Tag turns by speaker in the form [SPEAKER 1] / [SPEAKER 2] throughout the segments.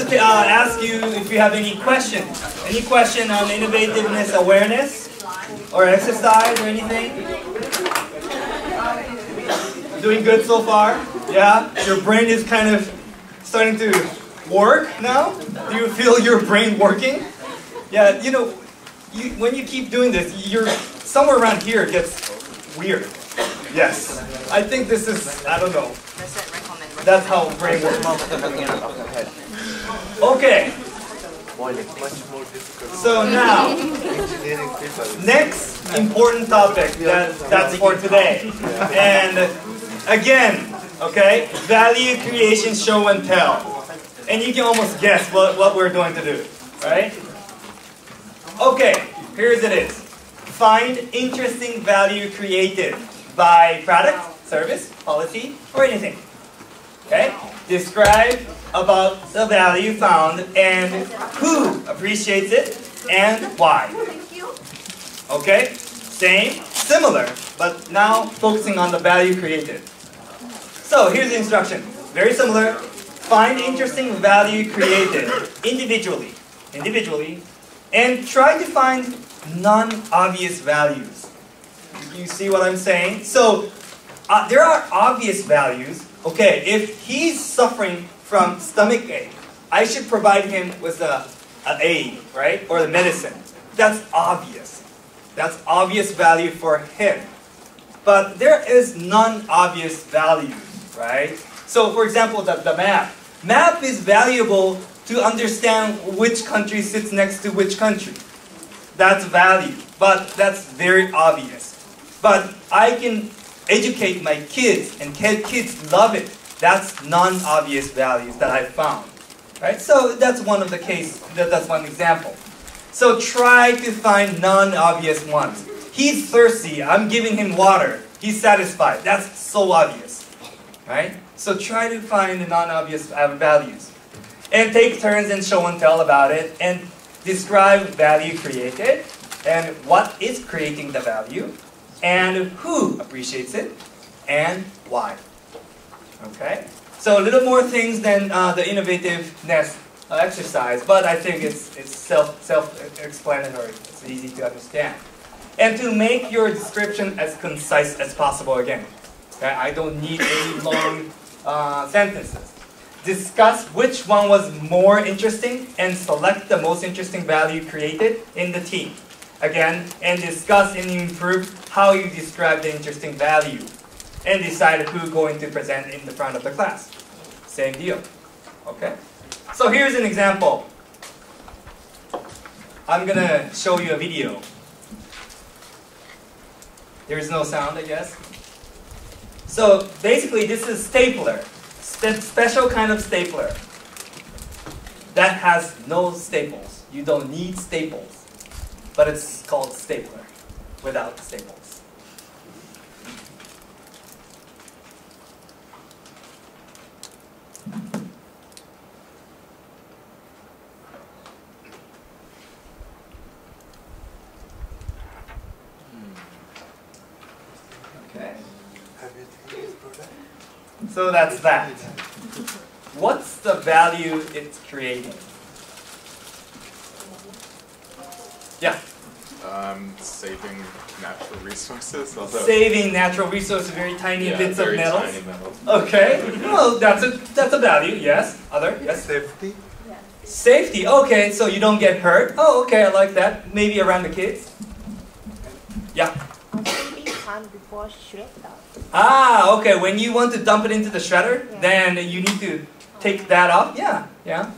[SPEAKER 1] to ask you if you have any questions. Any question on innovativeness awareness or exercise or anything? Doing good so far? Yeah? Your brain is kind of starting to work now? Do you feel your brain working? Yeah, you know, when you keep doing this, you're somewhere around here it gets weird. Yes. I think this is, I don't know. That's how brain works. Okay. So now, next important topic that's for today. And again, okay, value creation, show and tell. And you can almost guess what we're going to do, right? Okay, here's it is. Find interesting value created by product, service, policy, or anything. Okay? Describe about the value found and who appreciates it and why. Okay? Same, similar, but now focusing on the value created. So here's the instruction. Very similar. Find interesting value created individually, and try to find non-obvious values. You see what I'm saying? So there are obvious values. Okay, if he's suffering from stomach ache, I should provide him with an aid, right? Or the medicine. That's obvious. That's obvious value for him. But there is non-obvious value, right? So for example, the map. Map is valuable to understand which country sits next to which country. That's value, but that's very obvious. But I can educate my kids, and kids love it. That's non-obvious values that I found, right? So that's one of the case. That's one example. So try to find non-obvious ones. He's thirsty. I'm giving him water. He's satisfied. That's so obvious, right? So try to find the non-obvious values, and take turns and show and tell about it, and describe value created, and what is creating the value, and who appreciates it, and why. Okay? So a little more things than the innovativeness exercise, but I think it's self-explanatory. It's easy to understand. And to make your description as concise as possible again. Okay? I don't need any long sentences. Discuss which one was more interesting and select the most interesting value created in the team. Again, and discuss and improve how you describe the interesting value. And decide who's going to present in the front of the class. Same deal. Okay? So here's an example. I'm going to show you a video. There's no sound, I guess. So basically, this is stapler. Special kind of stapler that has no staples. You don't need staples, but it's called stapler without staples. Okay. So that's that. What's the value it's creating? Yeah?
[SPEAKER 2] Saving natural resources.
[SPEAKER 1] Saving natural resources, very tiny bits of metals.
[SPEAKER 2] Tiny metals.
[SPEAKER 1] Okay. Well, that's a value. Yes. Other? Yes.
[SPEAKER 3] Safety.
[SPEAKER 4] Yeah.
[SPEAKER 1] Safety. Okay. So you don't get hurt. Oh, okay. I like that. Maybe around the kids. Yeah.
[SPEAKER 4] Saving time before shredder.
[SPEAKER 1] Ah, okay. When you want to dump it into the shredder, then you need to take that off. Yeah. Yeah.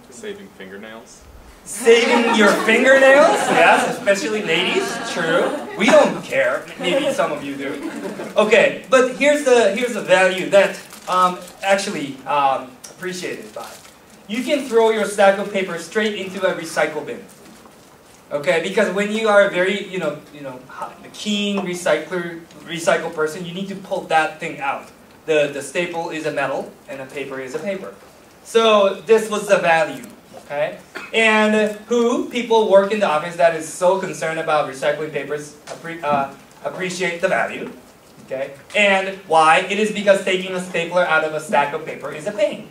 [SPEAKER 2] Saving fingernails.
[SPEAKER 1] Saving your fingernails, yes, especially ladies, true. We don't care, maybe some of you do. Okay, but here's the value that actually appreciated by. You can throw your stack of paper straight into a recycle bin. Okay, because when you are a very keen recycle person, you need to pull that thing out. The staple is a metal and a paper is a paper. So this was the value. Okay, and who people work in the office that is so concerned about recycling papers appreciate the value. Okay, and why? It is because taking a stapler out of a stack of paper is a pain.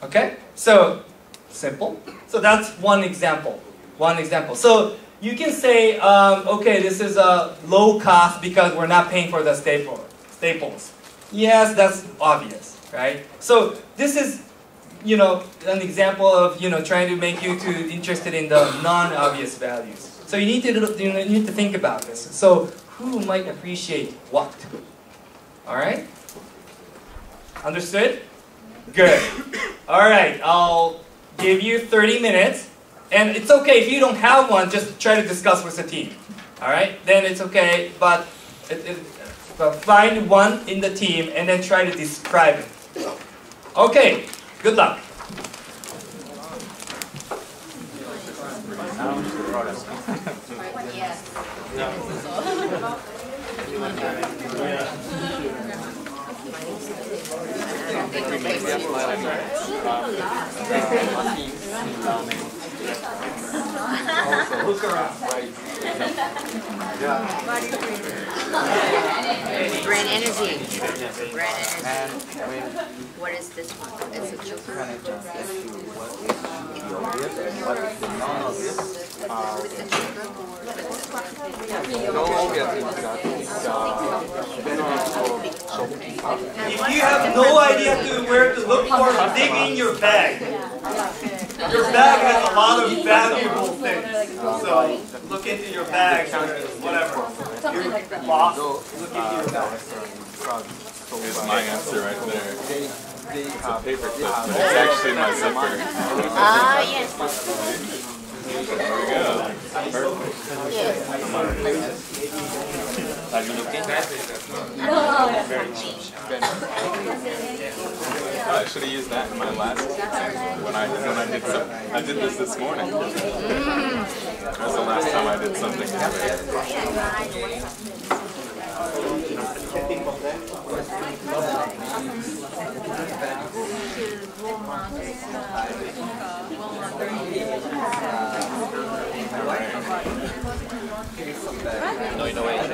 [SPEAKER 1] Okay? So, simple. So that's one example. One example. So you can say, okay, this is a low cost because we're not paying for the staples. Yes, that's obvious, right? So this is, an example of, trying to make you interested in the non-obvious values. So you need to think about this. So who might appreciate what? All right? Understood? Good. All right, I'll give you 30 minutes. And it's okay if you don't have one, just try to discuss with the team. All right? Then it's okay, but find one in the team and then try to describe it. Okay, good luck. Look around.
[SPEAKER 3] Brand energy. Brand energy. What is this one? It's a joker.
[SPEAKER 1] If you have no idea where to look for, dig in your bag. Your bag has a lot of valuable things. So look into your bag or whatever. Your box, look into your bag.
[SPEAKER 2] Here's my answer right there. It's a paper clip, but it's actually my zipper.
[SPEAKER 3] Ah, yes.
[SPEAKER 2] There we go. Perfect.
[SPEAKER 3] Yes.
[SPEAKER 5] Are you looking at it? Very cheap.
[SPEAKER 2] Oh, I should have used that in my last when I did I did this morning. That was the last time I did something this
[SPEAKER 5] No innovation.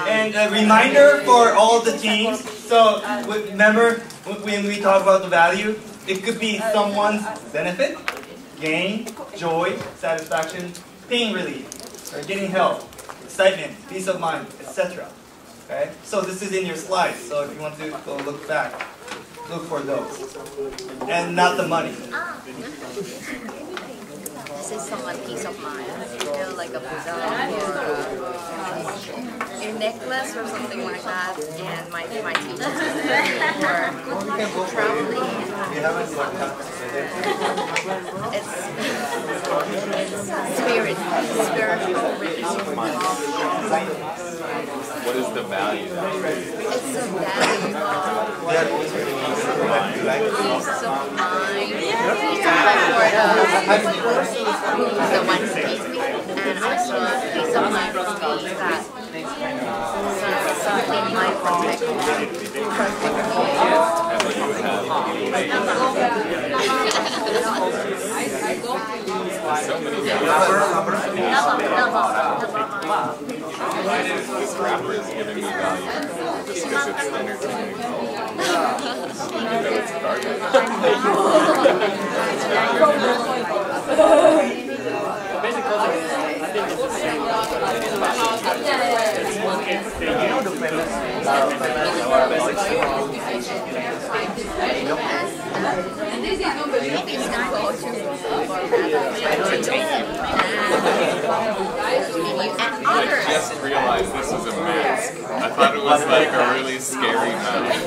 [SPEAKER 1] And a reminder for all the teams, so remember when we talk about the value, it could be someone's benefit, gain, joy, satisfaction, pain relief, or getting help, excitement, peace of mind, etc. Okay? So this is in your slides, so if you want to go look back, look for those. And not the money.
[SPEAKER 3] This is someone peace of mind. Like a Buddha or a necklace or something like that. And my teachers or traveling. It's spiritual riches.
[SPEAKER 2] What is the value?
[SPEAKER 3] It's a value of peace of mind. The one who pays me, and also peace of mind for me that something might protect me.
[SPEAKER 2] So many This rapper is giving me value just because it's entertaining. Even though it's garbage. I just realized this was a mask. I thought it was like a really scary mask.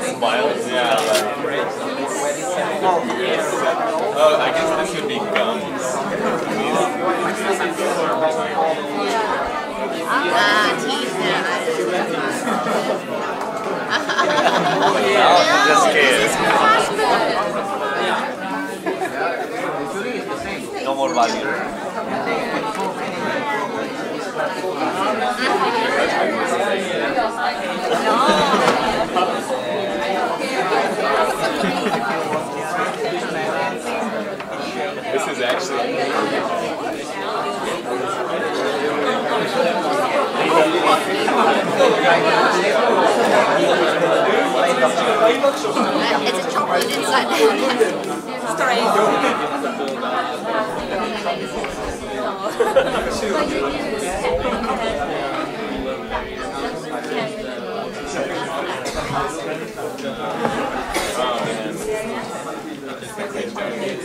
[SPEAKER 2] Smiles, yeah. I guess this would be gums.
[SPEAKER 3] Teeth.
[SPEAKER 2] Just kidding.
[SPEAKER 6] No more value.
[SPEAKER 2] This is actually.
[SPEAKER 3] It's a chocolate inside.
[SPEAKER 2] Oh man.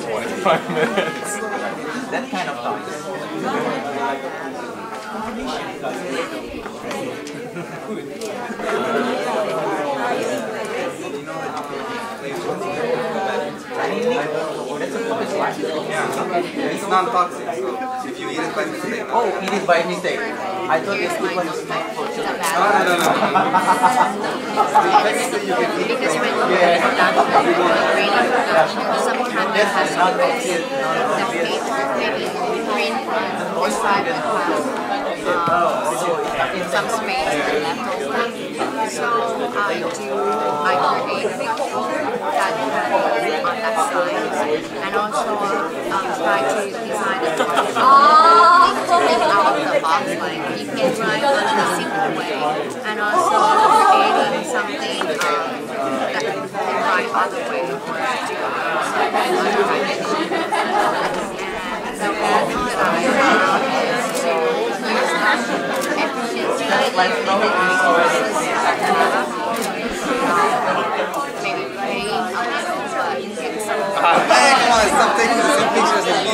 [SPEAKER 2] 25 minutes.
[SPEAKER 6] That kind of thought.
[SPEAKER 7] It's non-toxic, so if you eat it by mistake.
[SPEAKER 6] Oh, eat it by mistake. I thought this food was meant for children.
[SPEAKER 7] No.
[SPEAKER 3] Because when sometimes it has the paper, maybe green inside the some space and leftover. So I create a picture that has on that side, and also try to design it something out of the box, like you can write in a simple way, and also creating something that you can write other way or do other direction. And the goal that I have is to use that efficiency in the resources that I have. Maybe pay a little, but get some.
[SPEAKER 7] Hey, come on, stop taking some pictures of me.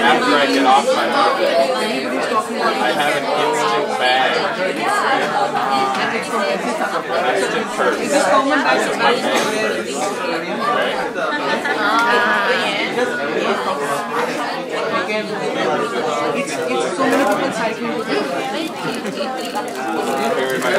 [SPEAKER 2] After I get off my project, I have an instant bag. An instant purse. This is my
[SPEAKER 8] It's so many people cycling.
[SPEAKER 2] Carry my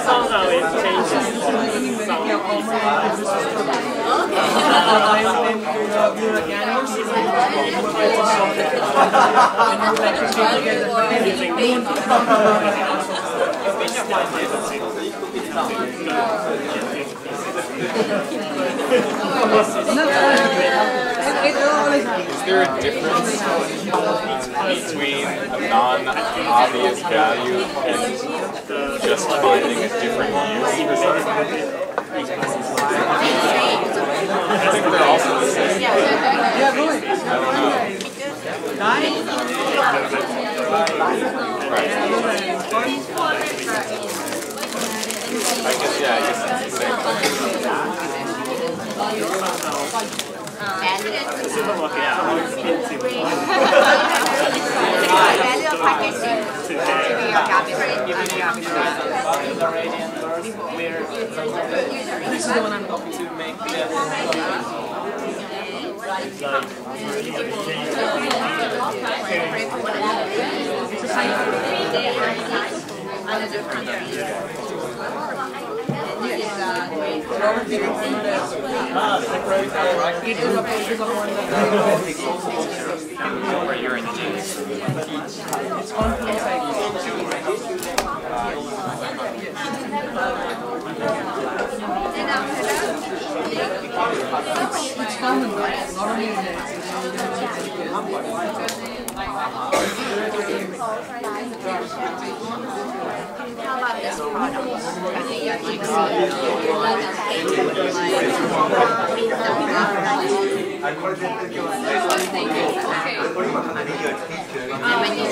[SPEAKER 5] Somehow it changes.
[SPEAKER 2] Is there a difference between a non-obvious value and just finding a different use for something? I think they're also the same. I don't know. Right. I guess it's the same thing.
[SPEAKER 3] Value of packaging to be
[SPEAKER 8] This is the one I'm going to make.
[SPEAKER 2] Where you're in
[SPEAKER 8] It's common, right? Not only in
[SPEAKER 3] How about this product? And when you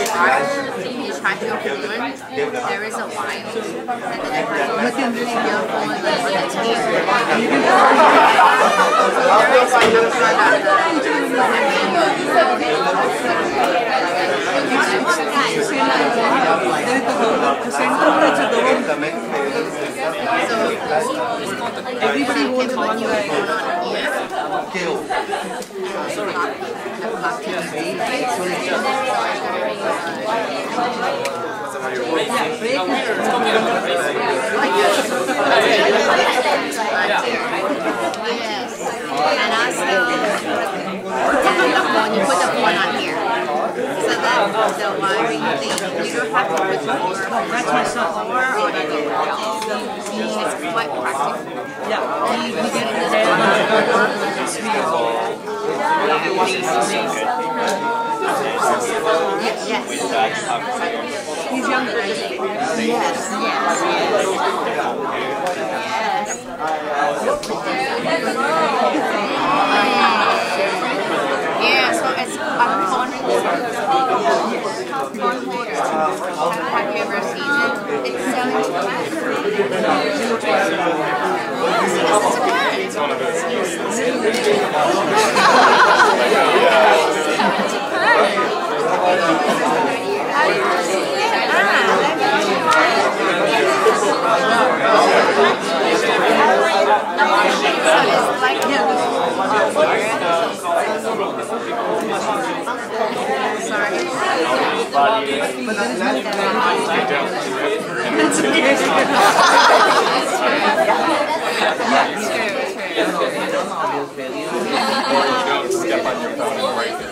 [SPEAKER 3] try to open one, there is a line, and then on
[SPEAKER 8] everybody holds one guy.
[SPEAKER 3] Yes. And also, when you put the one on here, so that the wiring thing, you don't have to put more.
[SPEAKER 8] That's my son.
[SPEAKER 3] More or anything else. It's quite practical.
[SPEAKER 8] Yeah, we get the
[SPEAKER 3] Yes.
[SPEAKER 8] He's younger.
[SPEAKER 3] Yes. Yeah, so it's a phone holder. Have you ever seen it? It's selling to us.
[SPEAKER 2] It's one of those useless. Don't step on your phone and break it.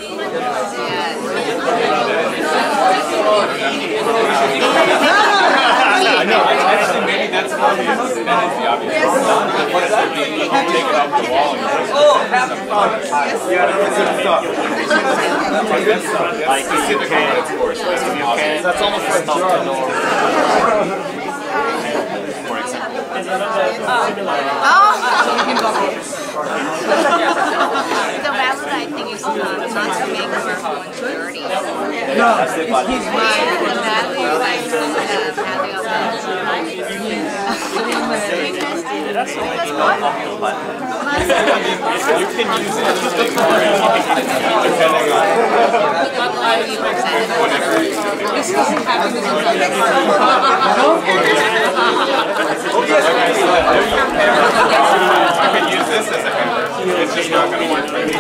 [SPEAKER 2] I know, actually maybe that's obvious. That is the obvious one. What is it? You take it off the wall and put it like specific components for it. That's almost like jar. For example.
[SPEAKER 3] The value, I think, is not to make our phone dirty.
[SPEAKER 8] No, it's his
[SPEAKER 3] The value, like the value of
[SPEAKER 2] You can use anything for it, depending on whatever you do.
[SPEAKER 8] this doesn't happen in the
[SPEAKER 2] You can use this as a hammer. It's just not going to work for me.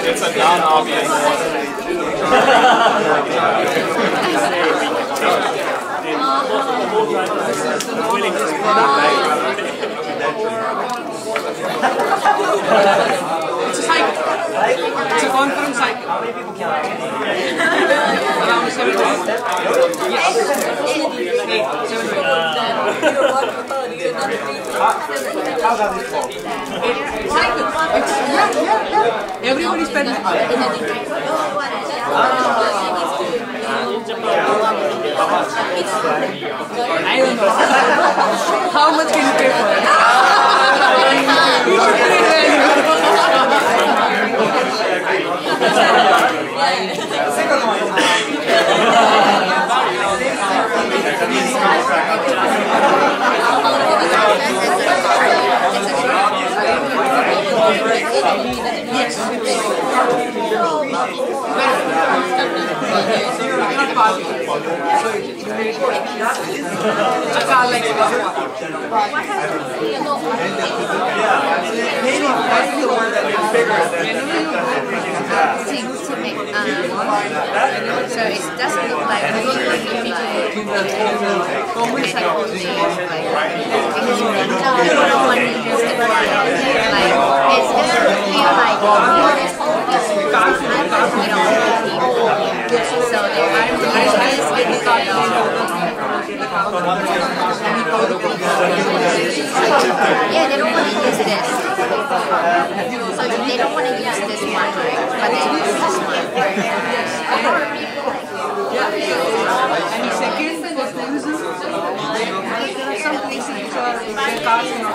[SPEAKER 2] It's a non-obvious
[SPEAKER 8] It's a cycle. It's a concurrent cycle. Around 7 minutes. Yes. 8, 7 cycle. Yeah. Everybody spends it. I don't know. How much can you pay for it? You should pay
[SPEAKER 3] So it doesn't look like yeah, they don't want to use this. So they don't want to use this one, but they use this one.
[SPEAKER 8] And second, for tourism, some places which are their cars are not.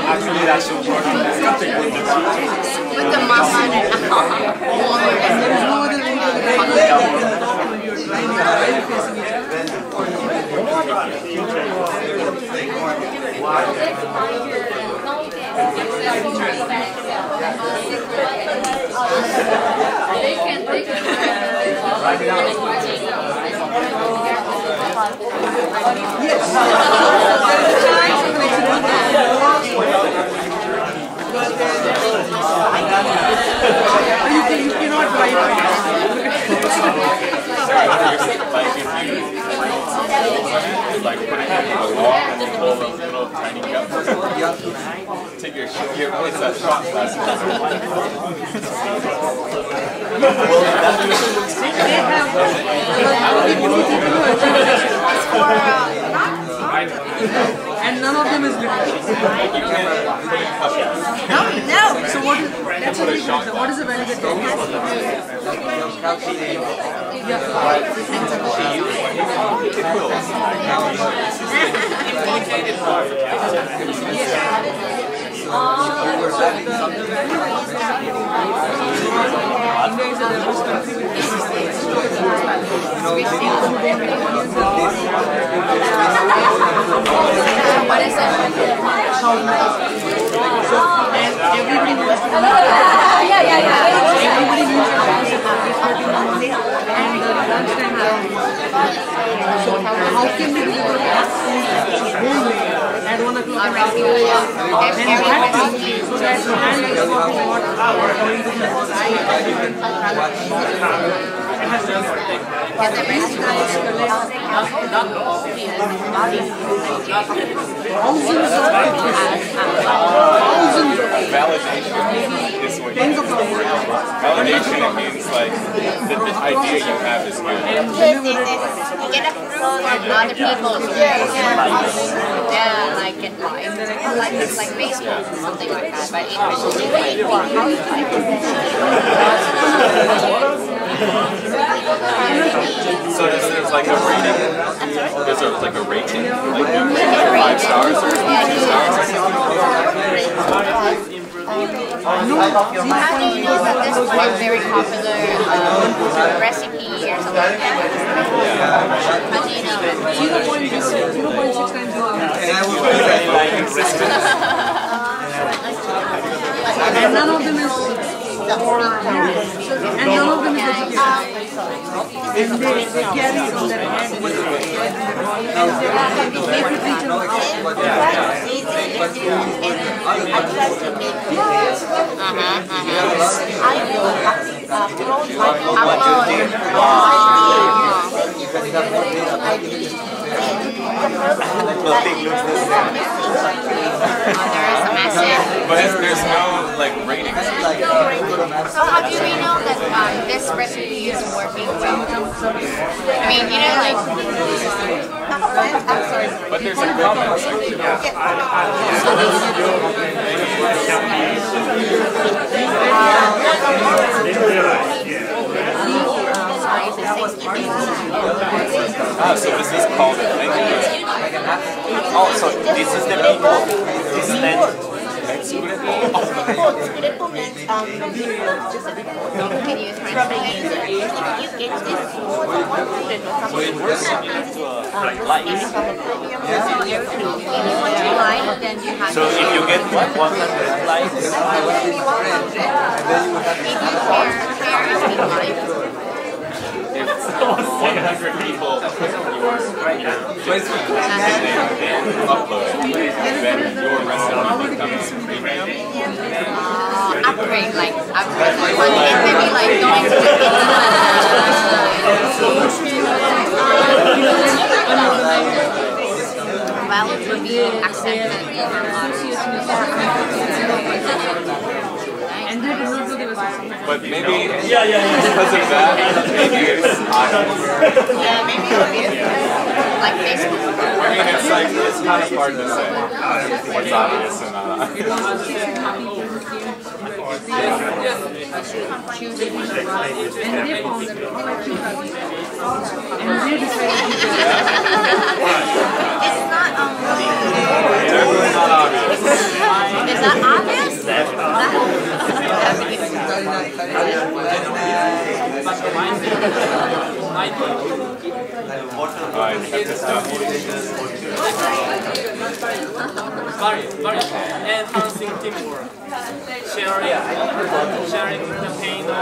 [SPEAKER 2] Actually, that's something
[SPEAKER 3] With the muscle and
[SPEAKER 8] There is no other way to you cannot drive
[SPEAKER 2] like putting it in a wall and you pull those little tiny cups. Take your it's that shot glass.
[SPEAKER 8] and none of them is liquid.
[SPEAKER 3] no.
[SPEAKER 8] So what is that's a what is the value that
[SPEAKER 3] What is it?
[SPEAKER 8] and everybody knows everybody knows and the lunchtime so how can we do it at 1 o'clock and so that the hand is not going to
[SPEAKER 2] Validation is what you validation, it means like the idea you have is good.
[SPEAKER 3] You get approval from other people. Yeah, like in life. It's like Facebook or something like that. But
[SPEAKER 2] So there's like a rating. There's like a rating, like 5 stars or 2 stars.
[SPEAKER 3] how do you know that this is a very popular recipe or something like that? How do you know?
[SPEAKER 8] 0.6 times and none of them is and they carry it on their hand and they make it
[SPEAKER 7] because you have more data, but it is
[SPEAKER 2] Nothing looks the same.
[SPEAKER 3] There is a massive.
[SPEAKER 2] But there's no like rating.
[SPEAKER 3] So how do we know that this recipe is working well? I mean, you know, like.
[SPEAKER 2] But there's a comment section. So this is called a language.
[SPEAKER 6] Oh, so this is the people. This is the
[SPEAKER 3] Can you translate it?
[SPEAKER 4] You get this more than 100 or
[SPEAKER 6] So it
[SPEAKER 4] something.
[SPEAKER 6] works into likes.
[SPEAKER 3] So if you want to like, then you have
[SPEAKER 6] So if you get 100 likes,
[SPEAKER 3] if you share it like.
[SPEAKER 2] If 100 people click your Facebook and upload it, then your recipe becomes premium.
[SPEAKER 3] Upgrade, like upgrade. It may be like going to well, it would be accepted.
[SPEAKER 2] But maybe because of that, maybe it's obvious.
[SPEAKER 3] Yeah, maybe it is. Like Facebook.
[SPEAKER 2] I mean, it's kind of hard to say what's obvious and not obvious.
[SPEAKER 3] It's not
[SPEAKER 2] Definitely not obvious.
[SPEAKER 3] Is that obvious?
[SPEAKER 2] I have to stop
[SPEAKER 5] Very enhancing teamwork. Sharing the pain
[SPEAKER 3] So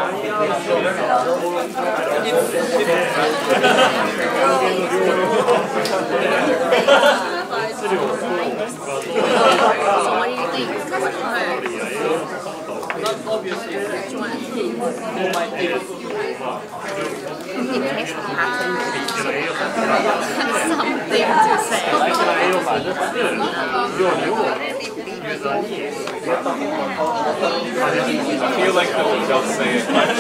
[SPEAKER 3] what do you think?
[SPEAKER 5] not obviously.
[SPEAKER 3] Which one? In case we have something to say.
[SPEAKER 2] I feel like they'll say it much.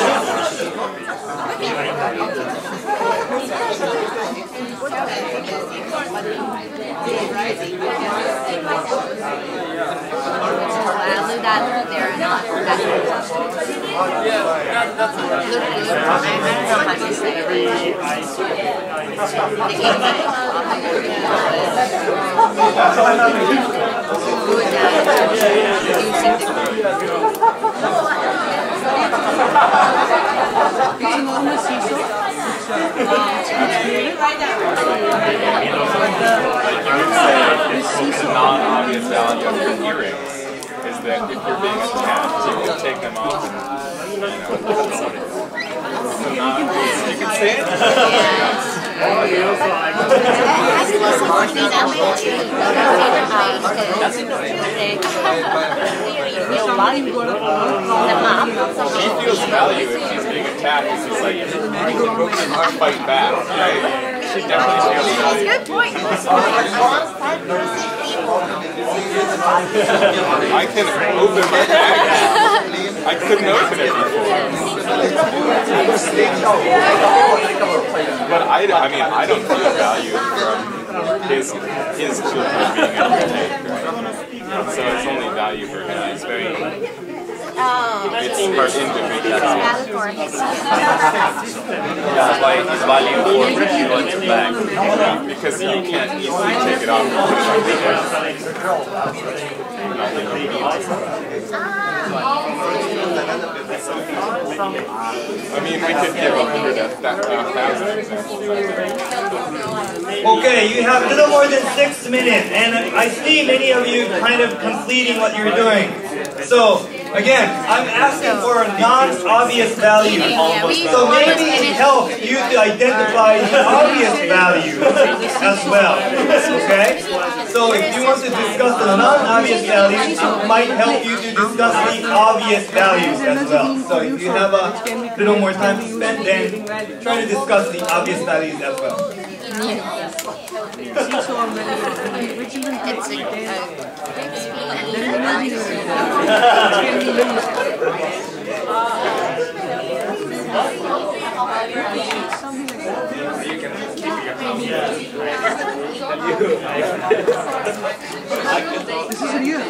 [SPEAKER 3] Value that they're not that good.
[SPEAKER 5] That's
[SPEAKER 3] Look good. I don't know how to say it. The impact good at using the
[SPEAKER 2] The non-obvious value of the earrings is that if you're being attacked, you can take them off and, you can say it? She feels value if she's being attacked. It's just like, you can fight back, right? She definitely feels value.
[SPEAKER 3] Good point.
[SPEAKER 2] I can open my bag. I couldn't open it before. But I mean, I don't feel value from his children being entertained, right? So it's only value for him. It's very, it's for individual.
[SPEAKER 6] that's why it's value for everyone's back.
[SPEAKER 2] Because you can't easily take it off and put it on the I mean, we could give 100,000 examples.
[SPEAKER 1] Okay, you have a little more than 6 minutes, and I see many of you kind of completing what you're doing. So, again, I'm asking for a non-obvious value. So maybe it helps you to identify the obvious value as well. Okay? So if you want to discuss the non-obvious values, it might help you to discuss the obvious values as well. So if you have a little more time to spend, then try to discuss the obvious values as well.
[SPEAKER 8] This is real.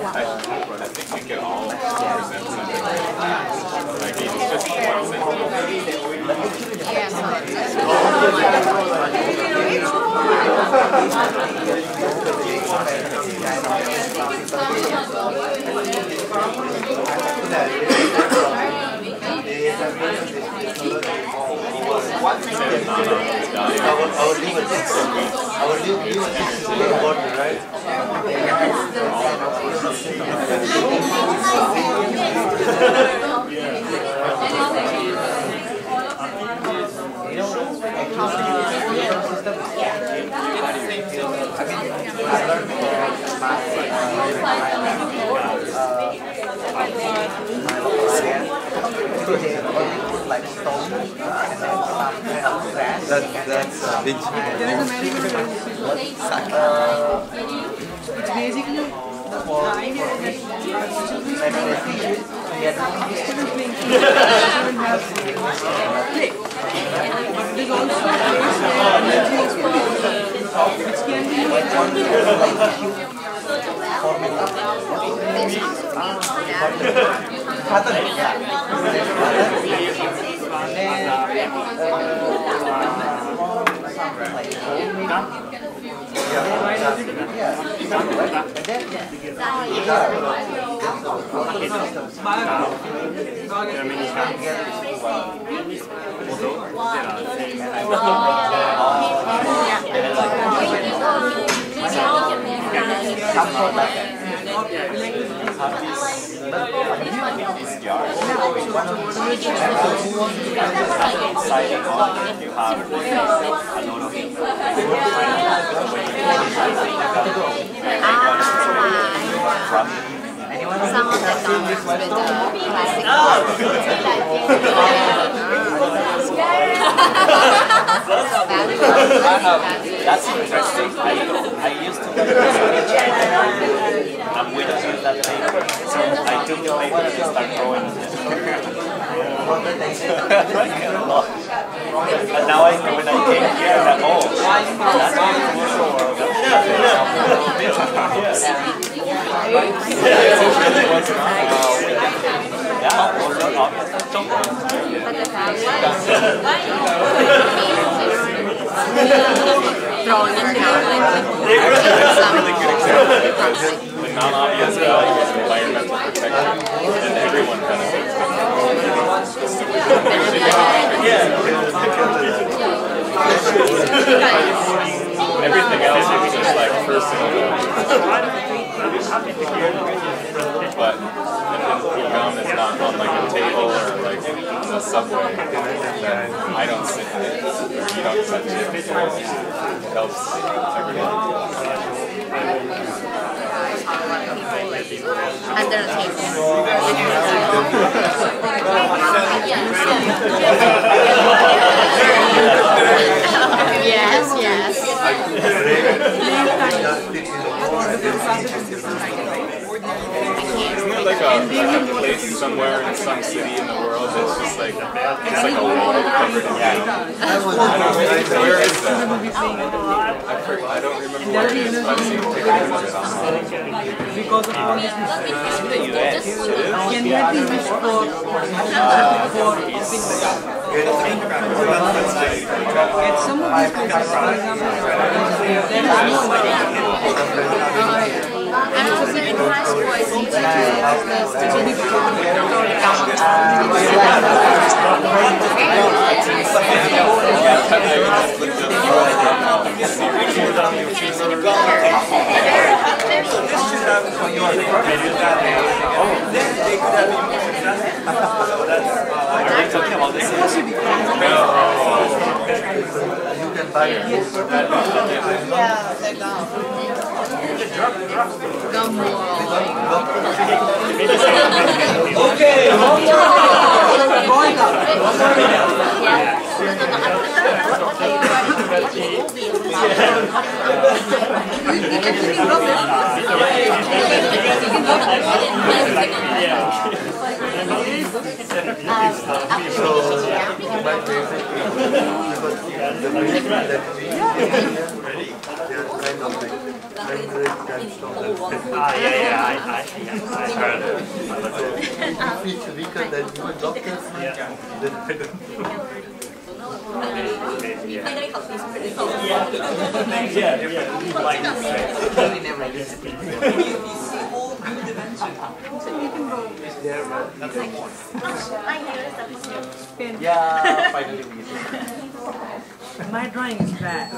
[SPEAKER 2] I think we can all present something like it's just one
[SPEAKER 7] That's big.
[SPEAKER 8] There is a medical it's basically the idea that children playing children have play. But there's also a place where energy is produced, which can be
[SPEAKER 3] Some of the comments with the plastic
[SPEAKER 6] That's interesting. I used to I'm waiting for that paper. So I took the paper and started drawing. And now when I came here, that,
[SPEAKER 3] throwing it down.
[SPEAKER 2] really good example because the non-obvious value is environmental protection, and everyone benefits from everything else is just like personal. But if gum is not on like a table or like a subway, then I don't sit in it or you don't touch it. It helps everyone.
[SPEAKER 3] Under the table. Yes, yes.
[SPEAKER 2] Isn't there like a place somewhere in some city in the world that's just like, it's like a wall covered in gum? Where is that? I don't remember where it is, but I've seen pictures of it online.
[SPEAKER 8] because of all these
[SPEAKER 6] in the US,
[SPEAKER 8] can be used for at some of these places, for example, there is no
[SPEAKER 3] I'm also in high school, I see teachers
[SPEAKER 1] Okay, one
[SPEAKER 6] weaker than you doctors. Yeah, finally we
[SPEAKER 8] My drawing is bad.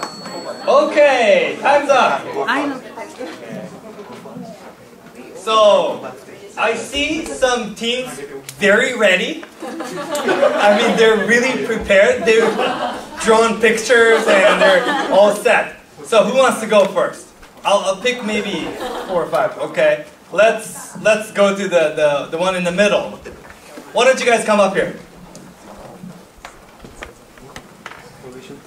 [SPEAKER 1] Okay, time's up.
[SPEAKER 8] I know.
[SPEAKER 1] So, I see some teams very ready. I mean, they're really prepared. They've drawn pictures and they're all set. So, who wants to go first? I'll pick maybe 4 or 5. Okay, let's go to the one in the middle. Why don't you guys come up here?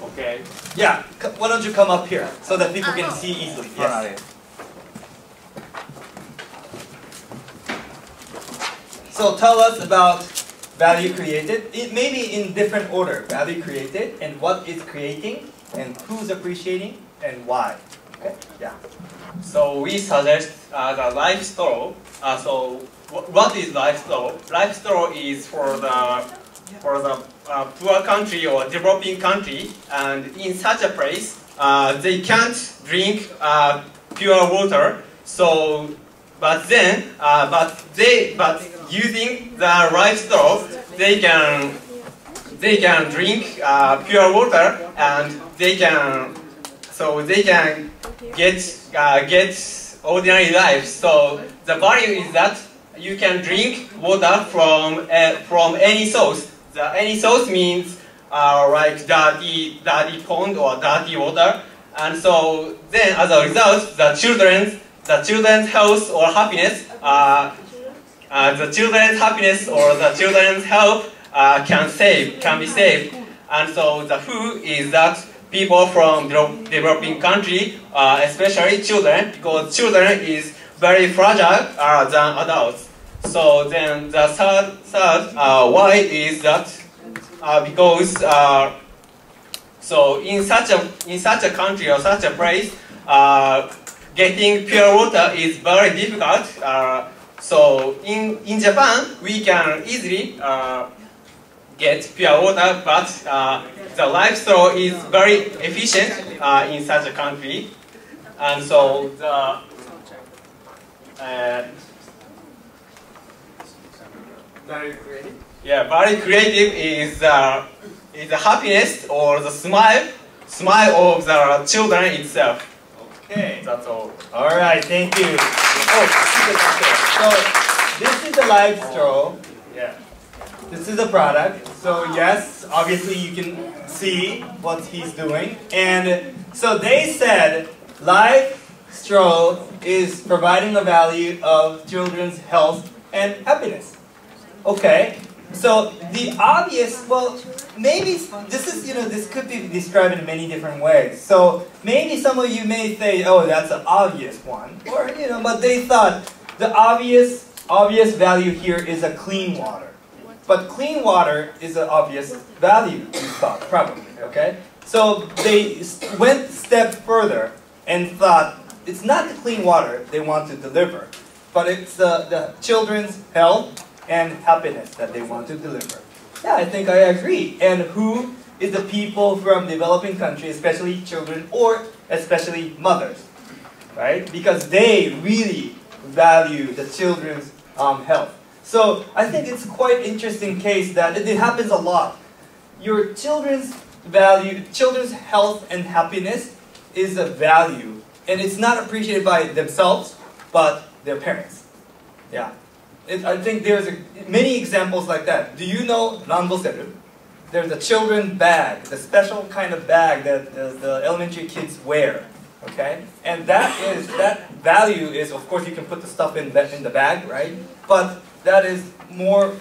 [SPEAKER 2] Okay.
[SPEAKER 1] Yeah, why don't you come up here so that people can see easily? Yes. So tell us about value created, maybe in different order. Value created and what is creating and who's appreciating and why. Okay? Yeah.
[SPEAKER 9] So we suggest the life straw. So what is life straw? Life straw is for the poor country or developing country, and in such a place they can't drink pure water. So but using the life straw, they can drink pure water, and they can get ordinary life. So the value is that you can drink water from any source. Any source means like dirty pond or dirty water, and so then as a result, the children's health or happiness, the children's happiness or the children's health can be saved. And so the who is that people from developing country, especially children, because children is very fragile than adults. So then the third why is that because so in such a country or such a place, getting pure water is very difficult. So in Japan, we can easily get pure water, but the life straw is very efficient in such a country, and so the
[SPEAKER 1] Very creative.
[SPEAKER 9] yeah, very creative is the happiness or the smile of the children itself.
[SPEAKER 1] Okay.
[SPEAKER 9] That's all.
[SPEAKER 1] All right, thank you. Oh, so this is the live straw.
[SPEAKER 9] Yeah.
[SPEAKER 1] This is the product. So yes, obviously you can see what he's doing. And so they said live straw is providing a value of children's health and happiness. Okay. So the obvious, well, maybe this could be described in many different ways. So maybe some of you may say, oh, that's an obvious one, or but they thought the obvious value here is a clean water. But clean water is an obvious value, you thought, probably, okay? So they went a step further and thought it's not the clean water they want to deliver, but it's the children's health and happiness that they want to deliver. Yeah, I think I agree. And who is the people from developing countries, especially children or especially mothers, right? Because they really value the children's health. So I think it's quite interesting case that it happens a lot. Your children's health and happiness is a value, and it's not appreciated by themselves, but their parents. Yeah. I think there's many examples like that. Do you know Randoseru? there's a children bag, the special kind of bag that the elementary kids wear. Okay, and that value is, of course, you can put the stuff in the bag, right? But that is more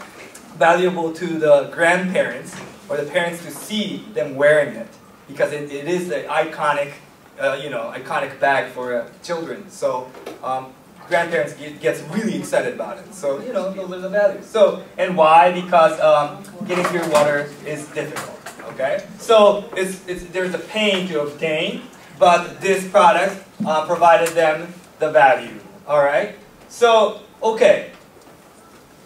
[SPEAKER 1] valuable to the grandparents or the parents to see them wearing it, because it is the iconic, iconic bag for children. So grandparents gets really excited about it. So those are the values. So, and why? Because getting pure water is difficult. Okay, so there's a pain to obtain, but this product provided them the value. All right. So okay,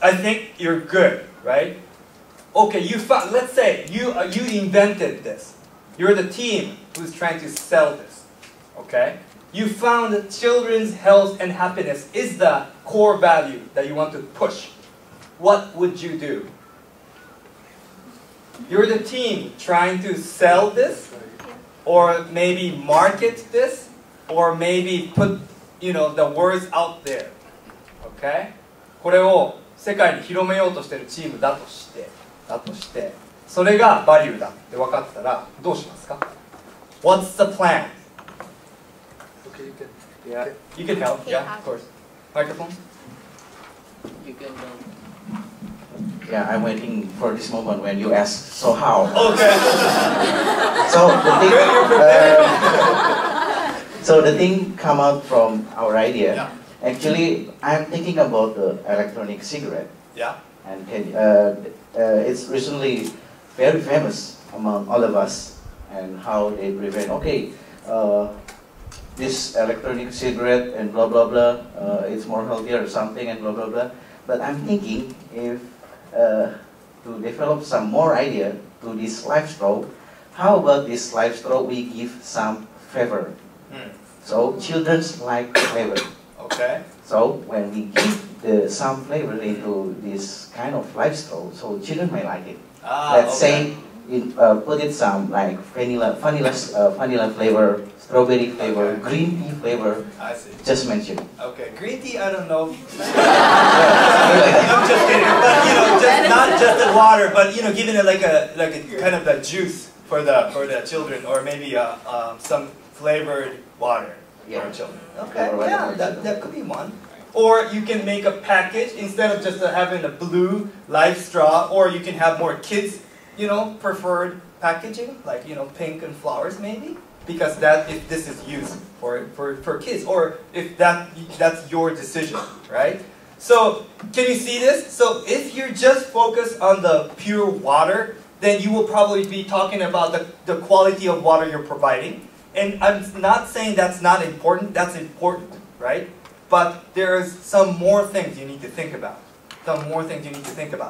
[SPEAKER 1] I think you're good, right? Okay, you found. Let's say you invented this. You're the team who's trying to sell this. Okay. You found that children's health and happiness is the core value that you want to push. What would you do? You're the team trying to sell this, or maybe market this, or maybe put the words out there. Okay? これを世界に広めようとしているチームだとして、それがバリューだって分かったらどうしますか? What's the plan?
[SPEAKER 6] Okay, you can.
[SPEAKER 1] Yeah, you can help. Yeah, of course. Microphone.
[SPEAKER 6] You can.
[SPEAKER 10] Yeah, I'm waiting for this moment when you ask. So how?
[SPEAKER 1] Okay.
[SPEAKER 10] So the thing come out from our idea.
[SPEAKER 1] Yeah.
[SPEAKER 10] Actually, I'm thinking about the electronic cigarette.
[SPEAKER 1] Yeah.
[SPEAKER 10] And it's recently very famous among all of us, and how they prevent. Okay. This electronic cigarette and blah blah blah, it's more healthier or something and blah blah blah. But I'm thinking if to develop some more idea to this life straw, how about this life straw we give some flavor? So children like flavor.
[SPEAKER 1] Okay.
[SPEAKER 10] So when we give some flavor into this kind of life straw, so children may like it. Let's say put it some like vanilla flavor, strawberry flavor, green tea flavor.
[SPEAKER 1] I see.
[SPEAKER 10] Just mention.
[SPEAKER 1] Okay, green tea. I don't know. I'm just kidding. But just not just the water, but giving it like a kind of the juice for the children, or maybe some flavored water for children. Okay, yeah, that could be one. Or you can make a package instead of just having a blue life straw, or you can have more kids, preferred packaging, like pink and flowers maybe, because if this is used for kids, or if that's your decision, right? So can you see this? So if you're just focused on the pure water, then you will probably be talking about the quality of water you're providing. And I'm not saying that's not important. That's important, right? But there's some more things you need to think about.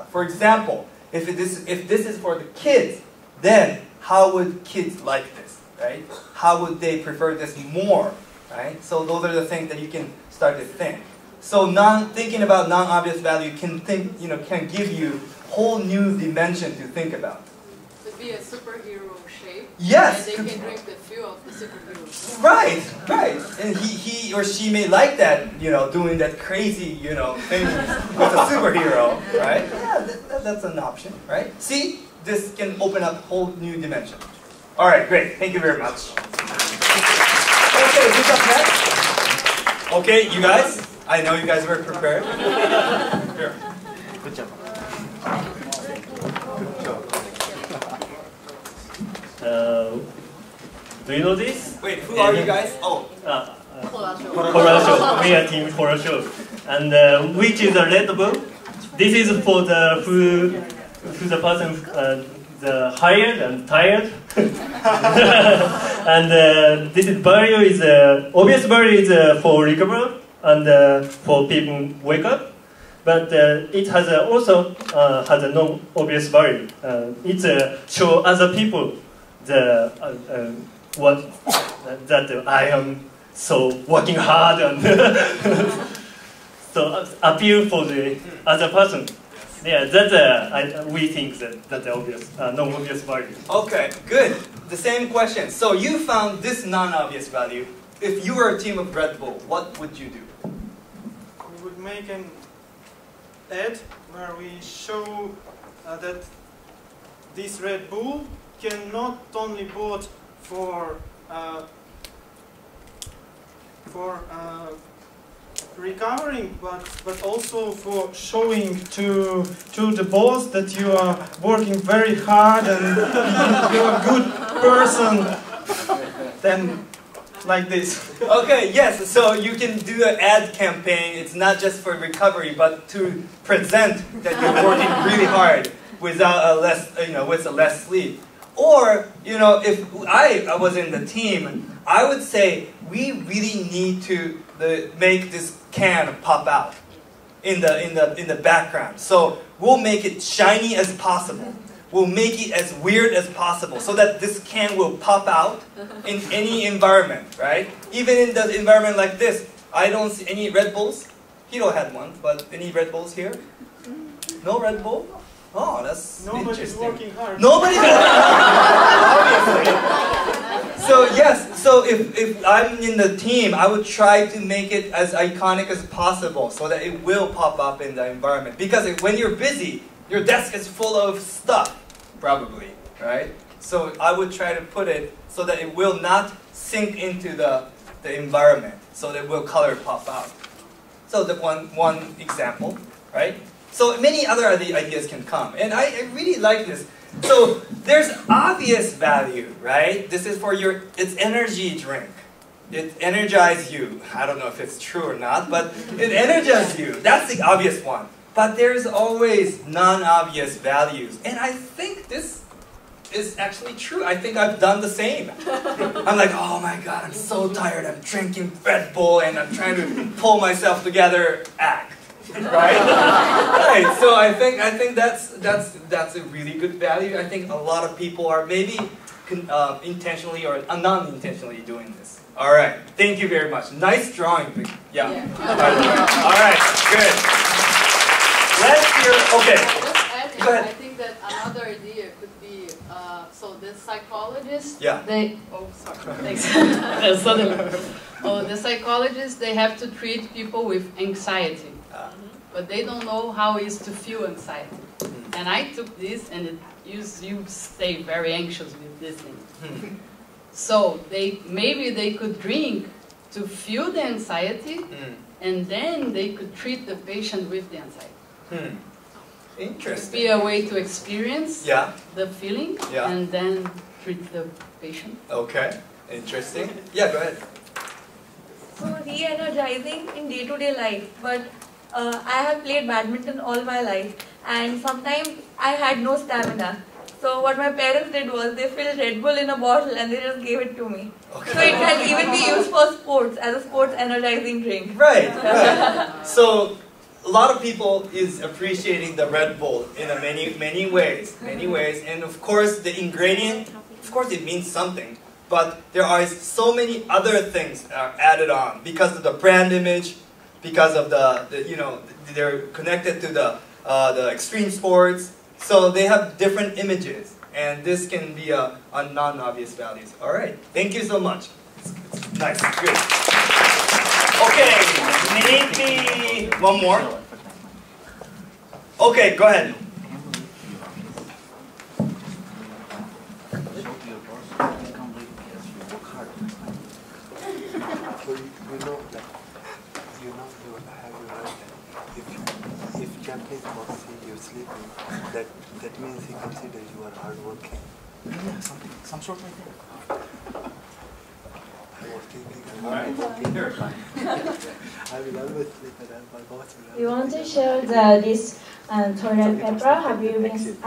[SPEAKER 1] For example, if this is for the kids, then how would kids like this, right? How would they prefer this more, right? So those are the things that you can start to think. So thinking about non-obvious value can give you whole new dimension to think about.
[SPEAKER 8] To be a superhero shape.
[SPEAKER 1] Yes.
[SPEAKER 8] And they can drink the fuel of the superhero.
[SPEAKER 1] Right. And he or she may like that, doing that crazy, thing with a superhero, right? Yeah, that's an option, right? See, this can open up a whole new dimension. All right, great. Thank you very much. Okay, who's up next? Okay, you guys. I know you guys were prepared. Here.
[SPEAKER 6] Good job.
[SPEAKER 11] Do you know this?
[SPEAKER 1] Wait, who are you guys? Oh.
[SPEAKER 11] Corasho. We are team Corasho. And which is a Red Bull? This is for the who the person the hired and tired. And this is value is obvious value is for recover and for people wake up. But it has also has a non-obvious value. It show other people the that I am so working hard and so appeal for the other person. Yeah, that's we think that's obvious, non-obvious value.
[SPEAKER 1] Okay, good. The same question. So you found this non-obvious value. If you were a team of Red Bull, what would you do?
[SPEAKER 12] We would make an ad where we show that this Red Bull can not only bought for recovering, but also for showing to the boss that you are working very hard and you're a good person. Then, like this.
[SPEAKER 1] Okay, yes, so you can do an ad campaign. It's not just for recovery, but to present that you're working really hard without with a less sleep. Or, if I was in the team, I would say we really need to make this can pop out in the background. So we'll make it shiny as possible. We'll make it as weird as possible so that this can will pop out in any environment, right? Even in the environment like this, I don't see any Red Bulls. Hiro had one, but any Red Bulls here? No Red Bull? Oh, that's
[SPEAKER 12] Nobody's
[SPEAKER 1] interesting.
[SPEAKER 12] working hard.
[SPEAKER 1] Nobody's working hard, obviously. So yes, so if I'm in the team, I would try to make it as iconic as possible so that it will pop up in the environment. Because when you're busy, your desk is full of stuff, probably, right? So I would try to put it so that it will not sink into the environment, so that will color pop out. So the one example, right? So many other ideas can come, and I really like this. So there's obvious value, right? This is for it's energy drink. It energizes you. I don't know if it's true or not, but it energizes you. That's the obvious one. But there's always non-obvious values, and I think this is actually true. I think I've done the same. I'm like, oh my god, I'm so tired. I'm drinking Red Bull, and I'm trying to pull myself together. Act. Right? Right. So I think that's a really good value. I think a lot of people are maybe intentionally or non-intentionally doing this. All right. Thank you very much. Nice drawing. Yeah. By the way. All right. Good. Let's hear. Okay. Go ahead.
[SPEAKER 8] I think that another idea could be so the psychologists.
[SPEAKER 1] Yeah.
[SPEAKER 8] Thanks. The psychologists, they have to treat people with anxiety. But they don't know how it is to feel anxiety. And I took this, and you stay very anxious with this thing. So maybe they could drink to feel the anxiety, and then they could treat the patient with the anxiety.
[SPEAKER 1] Interesting.
[SPEAKER 8] Be a way to experience the feeling, and then treat the patient.
[SPEAKER 1] Okay. Interesting. Yeah, go ahead.
[SPEAKER 13] So re-energizing in day-to-day life, but I have played badminton all my life, and sometimes I had no stamina. So what my parents did was they filled Red Bull in a bottle and they just gave it to me. Okay. So it can even be used for sports, as a sports energizing drink.
[SPEAKER 1] Right, right. So a lot of people is appreciating the Red Bull in many ways, and of course the ingredient, of course it means something, but there are so many other things added on because of the brand image, because of they're connected to the extreme sports, so they have different images, and this can be a non-obvious values. All right, thank you so much. It's nice, good. Okay, maybe one more. Okay, go ahead.
[SPEAKER 14] If Champagne boss sees you sleeping, that means he considers you are hardworking.
[SPEAKER 10] Yeah, some sort like that.
[SPEAKER 14] I was thinking
[SPEAKER 10] I
[SPEAKER 14] will always sleep around my boss.
[SPEAKER 15] We want to show this toilet paper.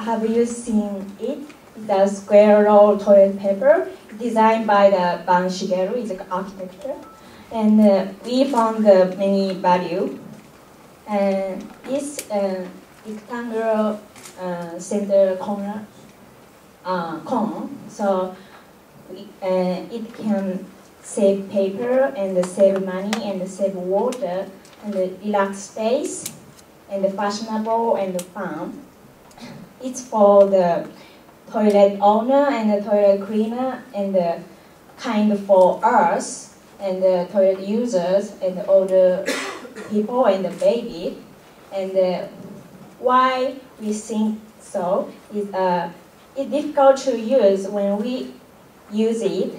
[SPEAKER 15] Have you seen it? The square roll toilet paper designed by the Ban Shigeru. It's an architecture, and we found many value. This rectangular center corner cone, so it can save paper and save money and save water and relax space and fashionable and fun. It's for the toilet owner and the toilet cleaner and kind for us and the toilet users and the older people and the baby. And why we think so is it's difficult to use. When we use it,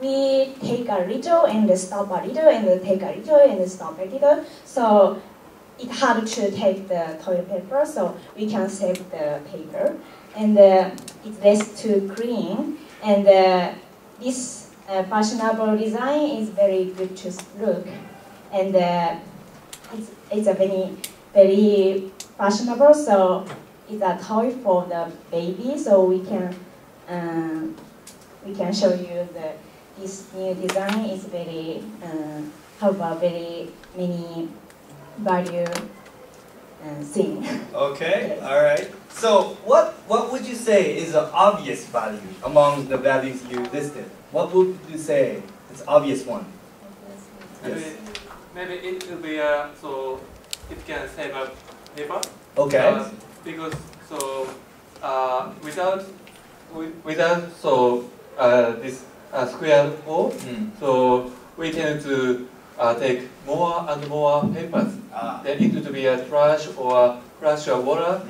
[SPEAKER 15] we take a little and stop a little and take a little and stop a little. So it's hard to take the toilet paper, so we can save the paper. And it's less to clean. And this fashionable design is very good to look. And it's a very fashionable, so it's a toy for the baby, so we can show you this new design is very have a very many value thing.
[SPEAKER 1] Okay, all right. So what would you say is an obvious value among the values you listed? What would you say is obvious one? Yes.
[SPEAKER 2] Maybe it will be so it can save a paper.
[SPEAKER 1] Okay.
[SPEAKER 2] Because so without this square hole, so we tend to take more and more papers. Then it would be a trash or flash of water.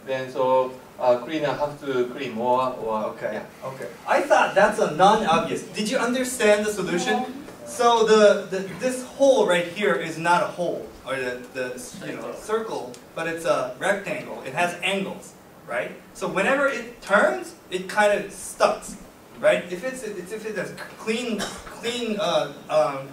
[SPEAKER 2] Then so cleaner have to clean more. Or
[SPEAKER 1] okay. Yeah. Okay. I thought that's a non-obvious. Did you understand the solution? So this hole right here is not a hole or the circle, but it's a rectangle. It has angles, right? So whenever it turns, it kind of stucks, right? If it's a clean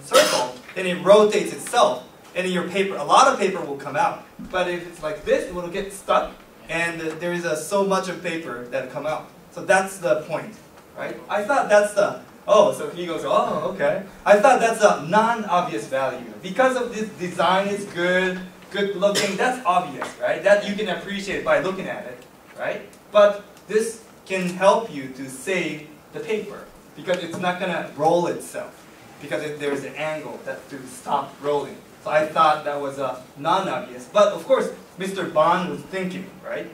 [SPEAKER 1] circle, then it rotates itself, and your paper, a lot of paper will come out. But if it's like this, it will get stuck, and there is so much of paper that come out. So that's the point, right? I thought that's the. Oh, so he goes, oh, okay. I thought that's a non-obvious value. Because of this design is good looking, that's obvious, right? That you can appreciate by looking at it, right? But this can help you to save the paper because it's not going to roll itself because there's an angle to stop rolling. So I thought that was a non-obvious. But of course, Mr. Bond was thinking, right?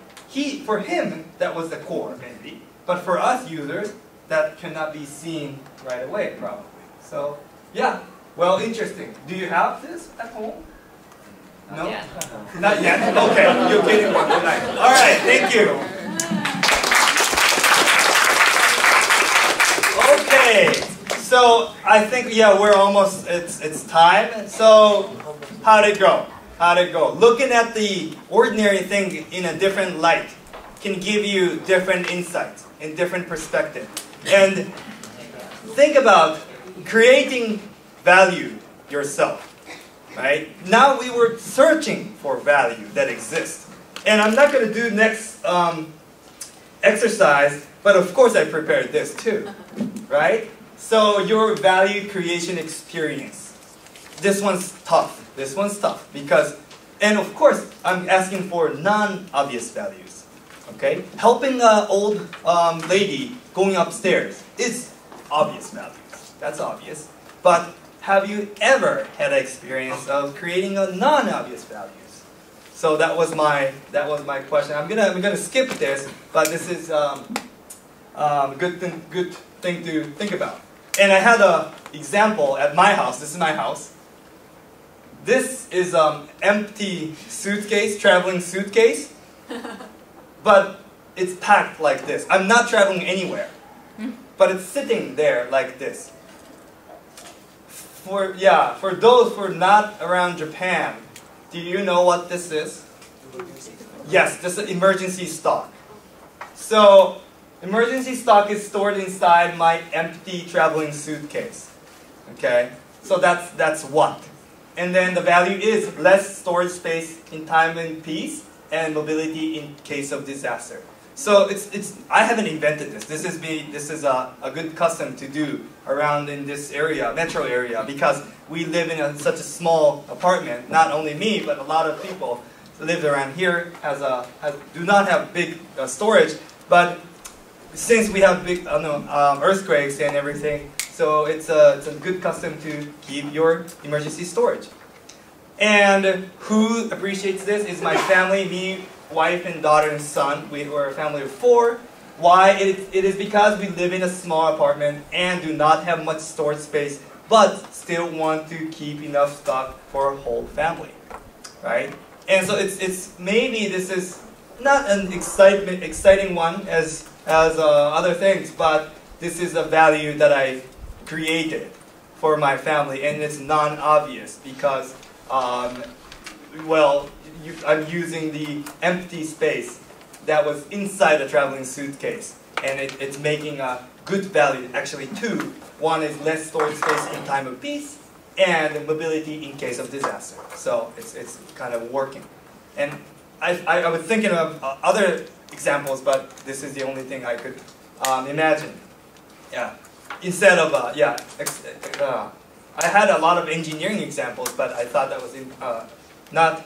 [SPEAKER 1] For him, that was the core, maybe. But for us users, that cannot be seen right away, probably. So, yeah. Well, interesting. Do you have this at home? No? Not yet. Not yet? Okay. You're getting one tonight. All right. Thank you. Okay. So, I think, yeah, we're almost, it's time. So, how'd it go? How'd it go? Looking at the ordinary thing in a different light can give you different insights and different perspective. And think about creating value yourself, right? Now we were searching for value that exists. And I'm not going to do next exercise, but of course I prepared this too, right? So your value creation experience. This one's tough. This one's tough because, and of course I'm asking for non-obvious values, okay? Helping an old lady going upstairs is obvious values. That's obvious. But have you ever had an experience of creating a non-obvious values? So that was my question. I'm gonna skip this, but this is good thing to think about. And I had an example at my house. This is my house. This is empty suitcase, traveling suitcase, but it's packed like this. I'm not traveling anywhere, but it's sitting there like this. For those who are not around Japan, do you know what this is? Yes, this is emergency stock. So, emergency stock is stored inside my empty traveling suitcase. Okay, so that's what. And then the value is less storage space in time and peace, and mobility in case of disaster. So I haven't invented this. This is a good custom to do around in this area, metro area, because we live in such a small apartment. Not only me, but a lot of people live around here do not have big storage. But since we have big earthquakes and everything, so it's a good custom to keep your emergency storage. And who appreciates this is my family, me, wife and daughter and son. We're a family of 4. Why? It is because we live in a small apartment and do not have much storage space, but still want to keep enough stock for a whole family, right? And so it's maybe this is not an exciting one as as other things, but this is a value that I created for my family, and it's non-obvious because, well, I'm using the empty space that was inside a traveling suitcase, and it's making a good value, actually two. One is less storage space in time of peace, and mobility in case of disaster. So it's kind of working. And I was thinking of other examples, but this is the only thing I could imagine. Yeah. Instead of, I had a lot of engineering examples, but I thought that was not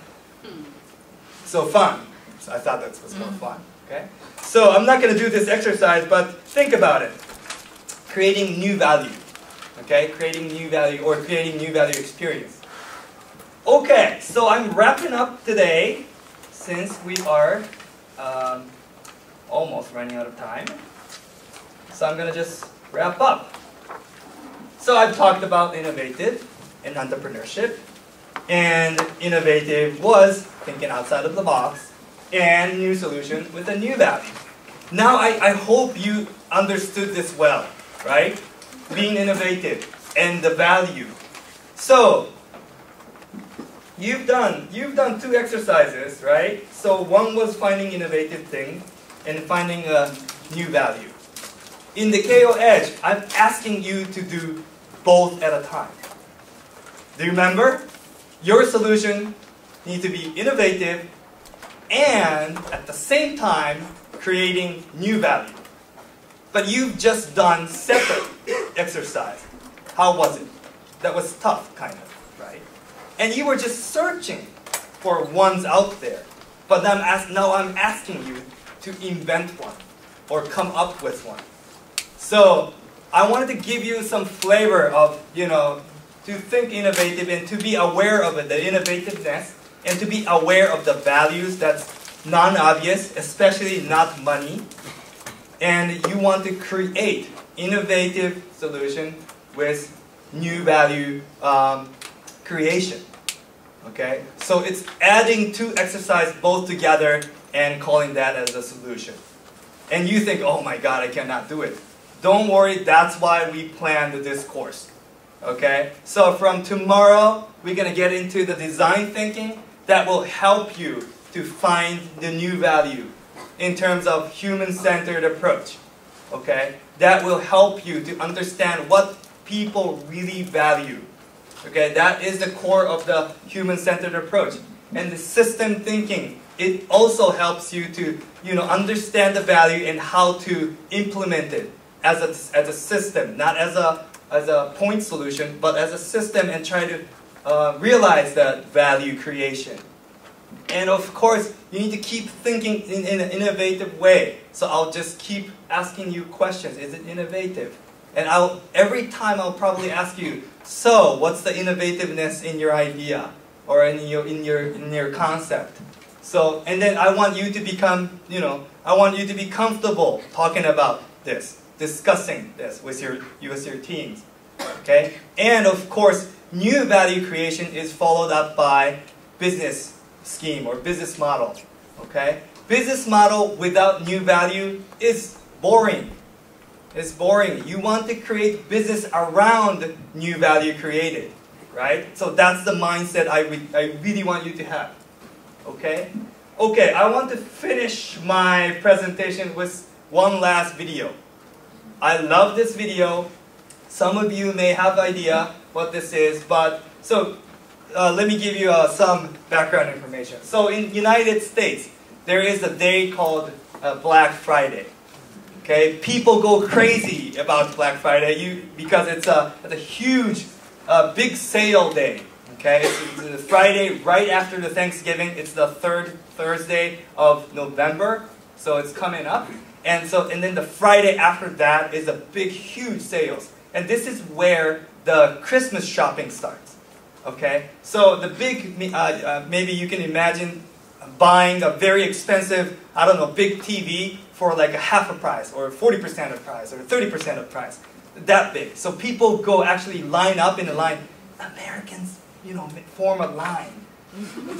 [SPEAKER 1] so fun. So I thought that was more fun. Okay? So I'm not going to do this exercise, but think about it. Creating new value. Okay? Creating new value or creating new value experience. Okay, so I'm wrapping up today since we are almost running out of time. So I'm going to just wrap up. So I've talked about innovative and entrepreneurship. And innovative was thinking outside of the box and new solution with a new value. Now I hope you understood this well, right? Being innovative and the value. So you've done two exercises, right? So one was finding innovative thing and finding a new value. In the KO Edge, I'm asking you to do both at a time. Do you remember? Your solution needs to be innovative and at the same time creating new value. But you've just done separate exercise. How was it? That was tough, kind of, right? And you were just searching for ones out there. But now I'm asking you to invent one or come up with one. So I wanted to give you some flavor of, to think innovative and to be aware of it, the innovativeness, and to be aware of the values that's non-obvious, especially not money. And you want to create innovative solution with new value creation. Okay? So it's adding two exercises both together and calling that as a solution. And you think, oh my God, I cannot do it. Don't worry, that's why we planned this course. Okay? So from tomorrow, we're going to get into the design thinking that will help you to find the new value in terms of human-centered approach. Okay? That will help you to understand what people really value. Okay? That is the core of the human-centered approach. And the system thinking, it also helps you to understand the value and how to implement it as a system, not as a point solution, but as a system, and try to realize that value creation. And of course, you need to keep thinking in an innovative way. So I'll just keep asking you questions. Is it innovative? And every time I'll probably ask you, so what's the innovativeness in your idea or in your concept? So, and then I want you to become, I want you to be comfortable talking about this, discussing this with your teams. Okay? And of course, new value creation is followed up by business scheme or business model. Okay? Business model without new value is boring. It's boring. You want to create business around new value created. Right? So that's the mindset I really want you to have. Okay? Okay, I want to finish my presentation with one last video. I love this video. Some of you may have idea what this is, but so let me give you some background information. So in United States, there is a day called Black Friday. Okay, people go crazy about Black Friday because it's a huge, big sale day. Okay, it's Friday right after the Thanksgiving. It's the third Thursday of November, so it's coming up. And then the Friday after that is a big, huge sales. And this is where the Christmas shopping starts. Okay, so the big, maybe you can imagine buying a very expensive, big TV for like a half a price, or 40% of price, or 30% of price. That big. So people go actually line up in a line. Americans, form a line.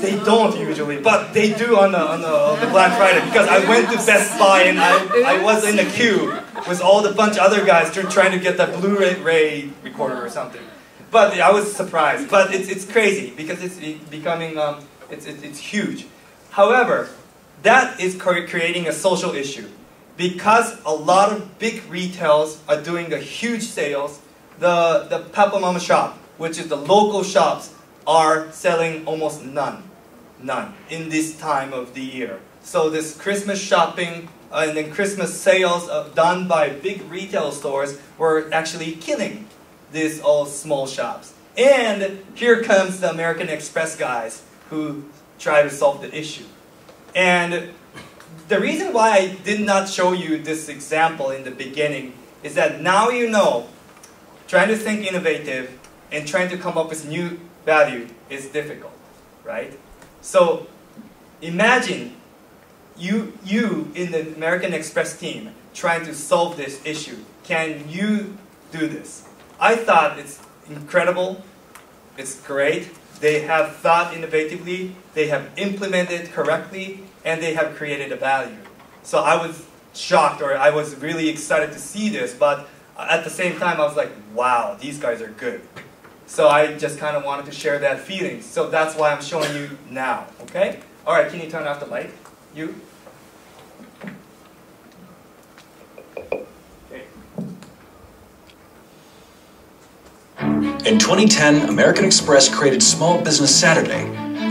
[SPEAKER 1] They don't usually, but they do on the Black Friday, because I went to Best Buy and I was in a queue with all the bunch of other guys trying to get that Blu-ray recorder or something. But I was surprised. But it's crazy because it's becoming it's huge. However, that is creating a social issue because a lot of big retails are doing a huge sales. The Papa Mama shop, which is the local shops, are selling almost none in this time of the year. So this Christmas shopping and then Christmas sales done by big retail stores were actually killing these all small shops. And here comes the American Express guys who try to solve the issue. And the reason why I did not show you this example in the beginning is that now you know, trying to think innovative and trying to come up with new value is difficult, right? So imagine you in the American Express team trying to solve this issue. Can you do this? I thought it's incredible, it's great. They have thought innovatively, they have implemented correctly, and they have created a value. So I was shocked, or I was really excited to see this, but at the same time I was like, wow, these guys are good. So I just kind of wanted to share that feeling. So that's why I'm showing you now, okay? All right, can you turn off the light? You?
[SPEAKER 16] In 2010, American Express created Small Business Saturday,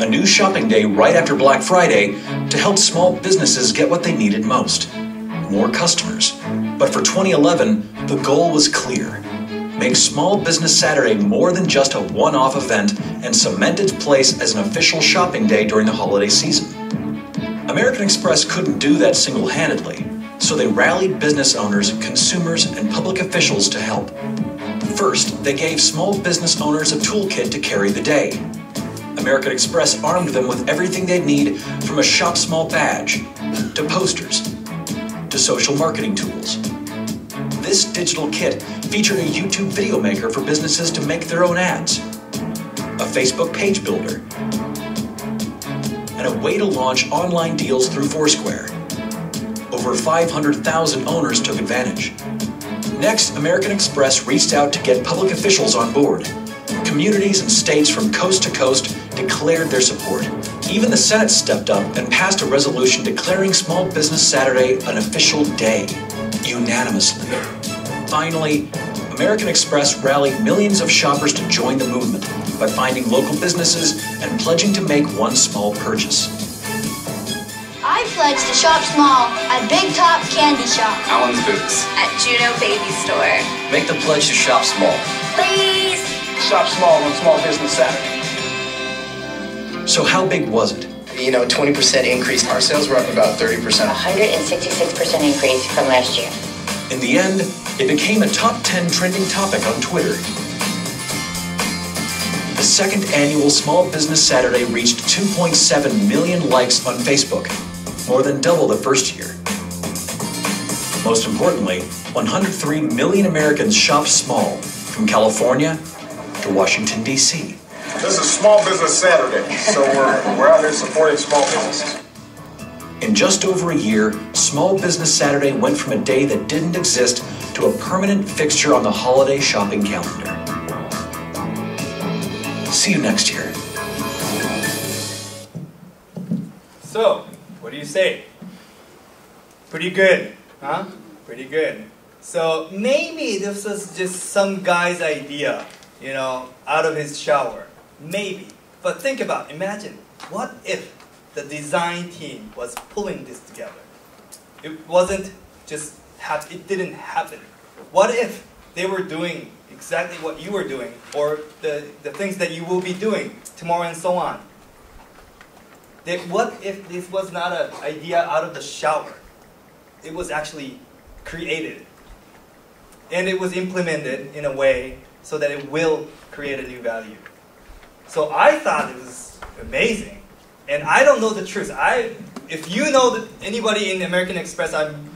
[SPEAKER 16] a new shopping day right after Black Friday to help small businesses get what they needed most, more customers. But for 2011, the goal was clear. Make Small Business Saturday more than just a one-off event and cement its place as an official shopping day during the holiday season. American Express couldn't do that single-handedly, so they rallied business owners, consumers, and public officials to help. First, they gave small business owners a toolkit to carry the day. American Express armed them with everything they need, from a Shop Small badge, to posters, to social marketing tools. This digital kit featured a YouTube video maker for businesses to make their own ads, a Facebook page builder, and a way to launch online deals through Foursquare. Over 500,000 owners took advantage. Next, American Express reached out to get public officials on board. Communities and states from coast to coast declared their support. Even the Senate stepped up and passed a resolution declaring Small Business Saturday an official day, unanimously. Finally, American Express rallied millions of shoppers to join the movement by finding local businesses and pledging to make one small purchase.
[SPEAKER 17] I pledge to shop small at Big Top Candy Shop.
[SPEAKER 7] Allen's Boots.
[SPEAKER 17] At Juno Baby Store.
[SPEAKER 18] Make the pledge to shop small.
[SPEAKER 17] Please.
[SPEAKER 18] Shop small on Small Business Saturday.
[SPEAKER 16] So how big was it?
[SPEAKER 18] 20% increase. Our sales were up about 30%.
[SPEAKER 4] 166% increase from last year.
[SPEAKER 16] In the end, it became a top 10 trending topic on Twitter. The second annual Small Business Saturday reached 2.7 million likes on Facebook, more than double the first year. Most importantly, 103 million Americans shopped small, from California to Washington, D.C.
[SPEAKER 19] This is Small Business Saturday, so we're out here supporting small businesses.
[SPEAKER 16] In just over a year, Small Business Saturday went from a day that didn't exist to a permanent fixture on the holiday shopping calendar. See you next year.
[SPEAKER 1] So, what do you say? Pretty good, huh? Pretty good. So maybe this was just some guy's idea, out of his shower. Maybe. But think about it. Imagine, what if the design team was pulling this together? It wasn't just it didn't happen. What if they were doing exactly what you were doing, or the things that you will be doing tomorrow and so on? What if this was not an idea out of the shower? It was actually created. And it was implemented in a way so that it will create a new value. So I thought it was amazing. And I don't know the truth. If you know that anybody in American Express, I'm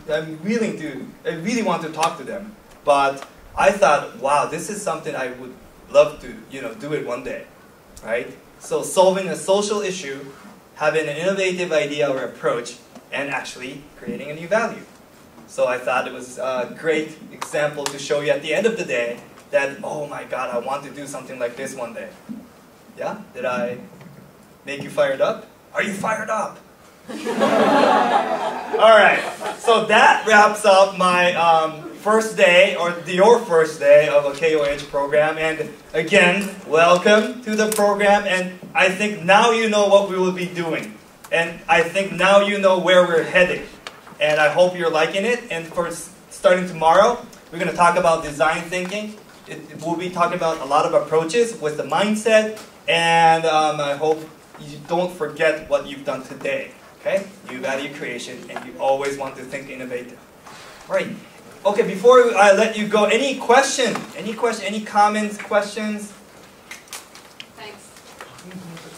[SPEAKER 1] willing to, I really want to talk to them. But I thought, wow, this is something I would love to, do it one day, right? So solving a social issue, having an innovative idea or approach, and actually creating a new value. So I thought it was a great example to show you at the end of the day that, oh my God, I want to do something like this one day. Yeah? Did I make you fired up? Are you fired up? Alright, so that wraps up my first day, or your first day of a KOH program. And again, welcome to the program. And I think now you know what we will be doing. And I think now you know where we're heading. And I hope you're liking it. And for starting tomorrow, we're going to talk about design thinking. We'll be talking about a lot of approaches with the mindset. And I hope you don't forget what you've done today. Okay? New value creation, and you always want to think innovative. Right. Okay, before I let you go, any question? Any comments, questions?
[SPEAKER 3] Thanks.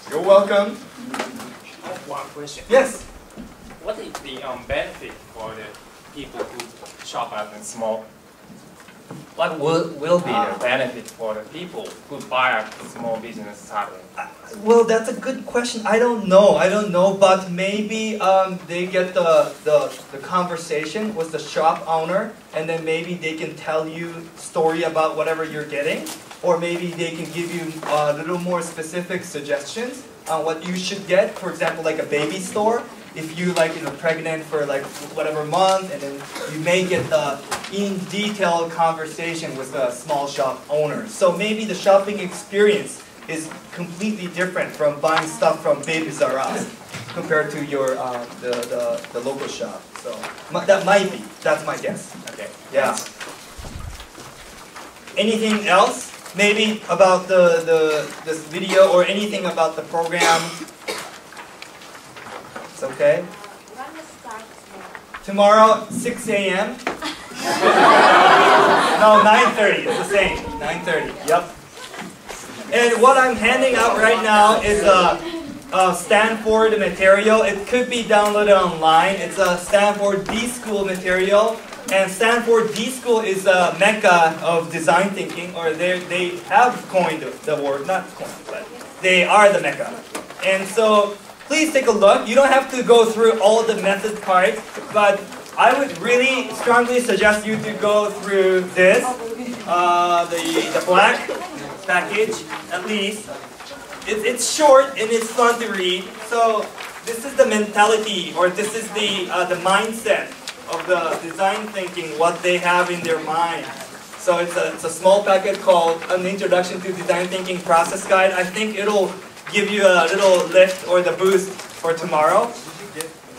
[SPEAKER 1] You're welcome.
[SPEAKER 5] One question.
[SPEAKER 1] Yes.
[SPEAKER 5] What is the benefit for the people who shop at a small? What will be the benefit for the people who buy a small business Saturday?
[SPEAKER 1] Well, that's a good question. I don't know, but maybe they get the conversation with the shop owner, and then maybe they can tell you story about whatever you're getting, or maybe they can give you a little more specific suggestions on what you should get. For example, like a baby store. If you pregnant for whatever month, and then you may get the in detail conversation with the small shop owner. So maybe the shopping experience is completely different from buying stuff from Babies R Us compared to your the local shop. So that might be. That's my guess.
[SPEAKER 5] Okay.
[SPEAKER 1] Yeah. Anything else? Maybe about this video or anything about the program? It's okay. Tomorrow, 6 a.m. No, 9:30. It's the same. 9:30. Yep. And what I'm handing out right now is a Stanford material. It could be downloaded online. It's a Stanford D-School material. And Stanford D-School is a mecca of design thinking, or they have coined the word, not coined, but they are the mecca. And so please take a look. You don't have to go through all the method cards, but I would really strongly suggest you to go through this, the black package, at least. It's short and it's fun to read. So this is the mentality, or this is the mindset of the design thinking, what they have in their mind. So it's a small packet called An Introduction to Design Thinking Process Guide. I think it'll give you a little lift or the boost for tomorrow.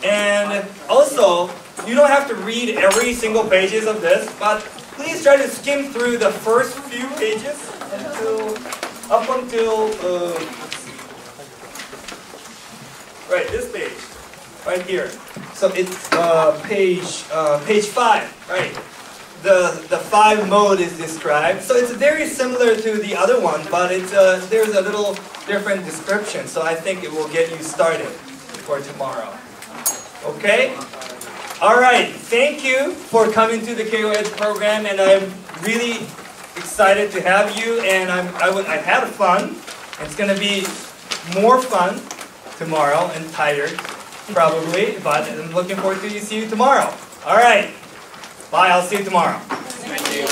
[SPEAKER 1] And also, you don't have to read every single pages of this, but please try to skim through the first few pages up until right, this page, right here. So it's page 5, right? The 5 mode is described. So it's very similar to the other one, but it's there's a little different description. So I think it will get you started for tomorrow. Okay? All right. Thank you for coming to the KOH program, and I'm really excited to have you. And I had fun. It's going to be more fun tomorrow and tired, probably. But I'm looking forward to see you tomorrow. All right. Bye. I'll see you tomorrow.
[SPEAKER 5] Thank you.